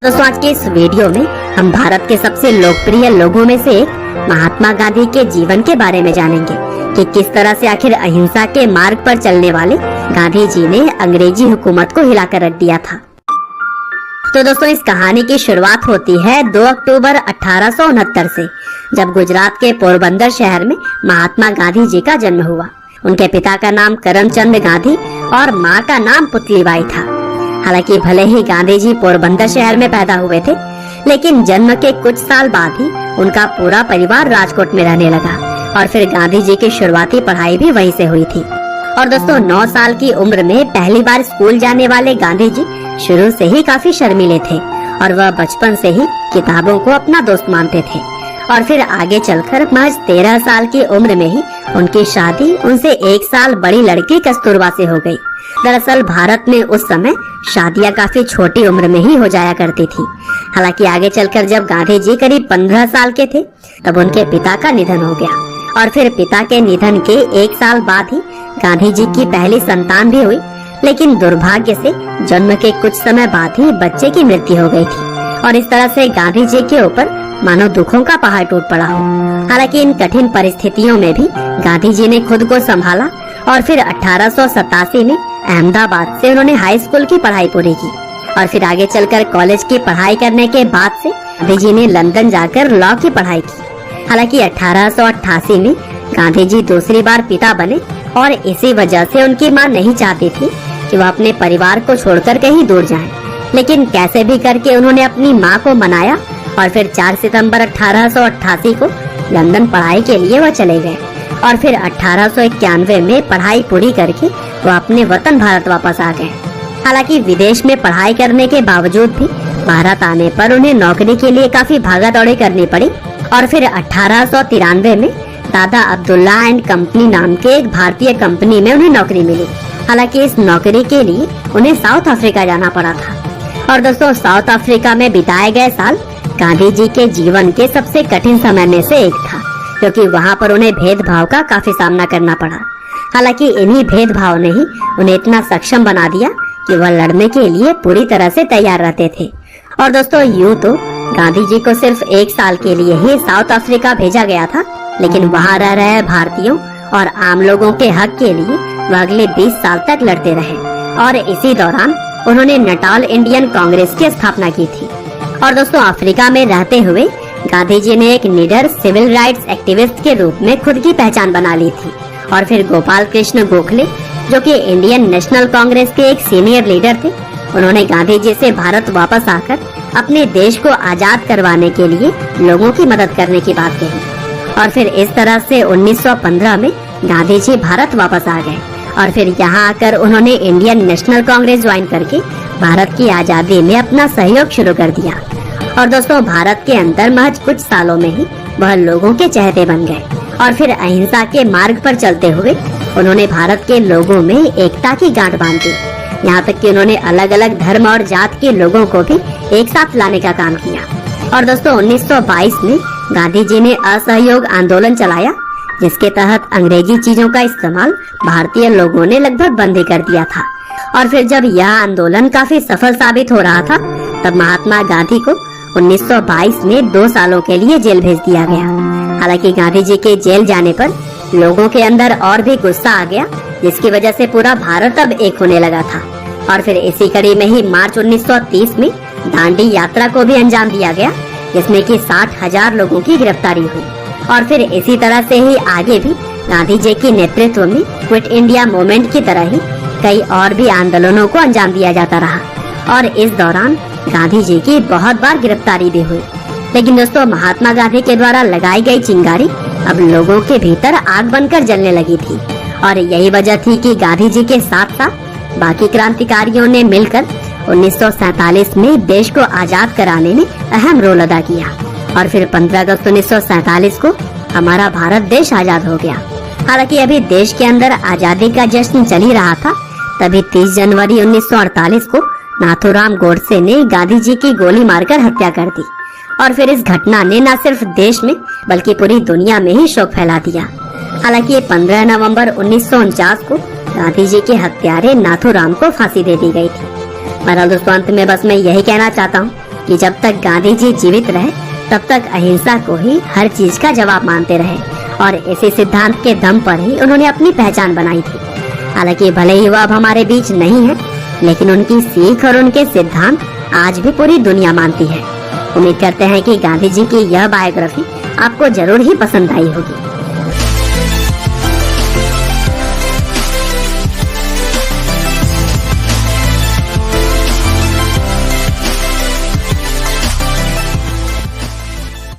दोस्तों आज के इस वीडियो में हम भारत के सबसे लोकप्रिय लोगों में से एक महात्मा गांधी के जीवन के बारे में जानेंगे कि किस तरह से आखिर अहिंसा के मार्ग पर चलने वाले गांधी जी ने अंग्रेजी हुकूमत को हिलाकर रख दिया था। तो दोस्तों इस कहानी की शुरुआत होती है 2 अक्टूबर 1869 से, जब गुजरात के पोरबंदर शहर में महात्मा गांधी जी का जन्म हुआ। उनके पिता का नाम करमचंद गांधी और माँ का नाम पुतलीबाई था। हालांकि भले ही गांधी जी पोरबंदर शहर में पैदा हुए थे, लेकिन जन्म के कुछ साल बाद ही उनका पूरा परिवार राजकोट में रहने लगा और फिर गांधी जी की शुरुआती पढ़ाई भी वहीं से हुई थी। और दोस्तों 9 साल की उम्र में पहली बार स्कूल जाने वाले गांधी जी शुरू से ही काफी शर्मीले थे और वह बचपन से ही किताबों को अपना दोस्त मानते थे। और फिर आगे चलकर महज 13 साल की उम्र में ही उनकी शादी उनसे 1 साल बड़ी लड़की कस्तूरबा से हो गई। दरअसल भारत में उस समय शादियां काफी छोटी उम्र में ही हो जाया करती थी। हालांकि आगे चलकर जब गांधी जी करीब 15 साल के थे तब उनके पिता का निधन हो गया और फिर पिता के निधन के 1 साल बाद ही गांधी जी की पहली संतान भी हुई। लेकिन दुर्भाग्य से जन्म के कुछ समय बाद ही बच्चे की मृत्यु हो गई थी और इस तरह से गांधी जी के ऊपर मानो दुखों का पहाड़ टूट पड़ा हो। हालांकि इन कठिन परिस्थितियों में भी गांधी जी ने खुद को संभाला और फिर 1887 में अहमदाबाद से उन्होंने हाई स्कूल की पढ़ाई पूरी की और फिर आगे चलकर कॉलेज की पढ़ाई करने के बाद से गांधी जी ने लंदन जाकर लॉ की पढ़ाई की। हालांकि 1888 में गांधी जी दूसरी बार पिता बने और इसी वजह से उनकी मां नहीं चाहती थी कि वह अपने परिवार को छोड़कर कहीं दूर जाएं। लेकिन कैसे भी करके उन्होंने अपनी मां को मनाया और फिर 4 सितंबर 1888 को लंदन पढ़ाई के लिए वह चले गए और फिर 1891 में पढ़ाई पूरी करके वो अपने वतन भारत वापस आ गए। हालांकि विदेश में पढ़ाई करने के बावजूद भी भारत आने पर उन्हें नौकरी के लिए काफी भागा दौड़ी करनी पड़ी और फिर 1893 में दादा अब्दुल्ला एंड कंपनी नाम के एक भारतीय कंपनी में उन्हें नौकरी मिली। हालांकि इस नौकरी के लिए उन्हें साउथ अफ्रीका जाना पड़ा था। और दोस्तों साउथ अफ्रीका में बिताए गए साल गांधी जी के जीवन के सबसे कठिन समय में से एक था, क्योंकि वहाँ पर उन्हें भेदभाव का काफी सामना करना पड़ा। हालांकि इन्हीं भेदभाव ने ही उन्हें इतना सक्षम बना दिया कि वह लड़ने के लिए पूरी तरह से तैयार रहते थे। और दोस्तों यूँ तो गांधी जी को सिर्फ 1 साल के लिए ही साउथ अफ्रीका भेजा गया था, लेकिन वहाँ रह रहे भारतीयों और आम लोगों के हक के लिए वह अगले 20 साल तक लड़ते रहे और इसी दौरान उन्होंने नटाल इंडियन कांग्रेस की स्थापना की थी। और दोस्तों अफ्रीका में रहते हुए गांधी जी ने एक निडर सिविल राइट्स एक्टिविस्ट के रूप में खुद की पहचान बना ली थी। और फिर गोपाल कृष्ण गोखले, जो कि इंडियन नेशनल कांग्रेस के एक सीनियर लीडर थे, उन्होंने गांधी जी से भारत वापस आकर अपने देश को आजाद करवाने के लिए लोगों की मदद करने की बात कही। और फिर इस तरह से 1915 में गांधी जी भारत वापस आ गए और फिर यहाँ आकर उन्होंने इंडियन नेशनल कांग्रेस ज्वाइन करके भारत की आजादी में अपना सहयोग शुरू कर दिया। और दोस्तों भारत के अंदर महज कुछ सालों में ही वह लोगों के चहेते बन गए और फिर अहिंसा के मार्ग पर चलते हुए उन्होंने भारत के लोगों में एकता की गांठ बांध दी। यहाँ तक कि उन्होंने अलग अलग धर्म और जात के लोगों को भी एक साथ लाने का काम किया। और दोस्तों 1922 में गांधी जी ने असहयोग आंदोलन चलाया, जिसके तहत अंग्रेजी चीजों का इस्तेमाल भारतीय लोगों ने लगभग बंद ही कर दिया था। और फिर जब यह आंदोलन काफी सफल साबित हो रहा था तब महात्मा गांधी को 1922 में 2 सालों के लिए जेल भेज दिया गया। हालांकि गांधी जी के जेल जाने पर लोगों के अंदर और भी गुस्सा आ गया, जिसकी वजह से पूरा भारत अब एक होने लगा था। और फिर इसी कड़ी में ही मार्च 1930 में दांडी यात्रा को भी अंजाम दिया गया, जिसमें कि 60,000 लोगों की गिरफ्तारी हुई। और फिर इसी तरह से ही आगे भी गांधी जी के नेतृत्व में क्विट इंडिया मूवमेंट की तरह ही कई और भी आंदोलनों को अंजाम दिया जाता रहा और इस दौरान गांधी जी की बहुत बार गिरफ्तारी भी हुई। लेकिन दोस्तों महात्मा गांधी के द्वारा लगाई गई चिंगारी अब लोगों के भीतर आग बनकर जलने लगी थी और यही वजह थी कि गांधी जी के साथ साथ बाकी क्रांतिकारियों ने मिलकर 1947 में देश को आजाद कराने में अहम रोल अदा किया। और फिर 15 अगस्त 1947 को हमारा भारत देश आजाद हो गया। हालांकि अभी देश के अंदर आजादी का जश्न चल ही रहा था, तभी 30 जनवरी 1948 को नाथूराम गोडसे ने गांधी जी की गोली मारकर हत्या कर दी। और फिर इस घटना ने न सिर्फ देश में बल्कि पूरी दुनिया में ही शोक फैला दिया। हालांकि 15 नवंबर 1949 को गांधी जी के हत्यारे नाथूराम को फांसी दे दी गई थी। बहरहाल दोस्तों अंत में बस मैं यही कहना चाहता हूँ कि जब तक गांधी जी जीवित रहे तब तक अहिंसा को ही हर चीज का जवाब मानते रहे और इसी सिद्धांत के दम पर ही उन्होंने अपनी पहचान बनाई थी। हालांकि भले ही वो अब हमारे बीच नहीं है, लेकिन उनकी सीख और उनके सिद्धांत आज भी पूरी दुनिया मानती है। उम्मीद करते हैं कि गांधी जी की यह बायोग्राफी आपको जरूर ही पसंद आई होगी।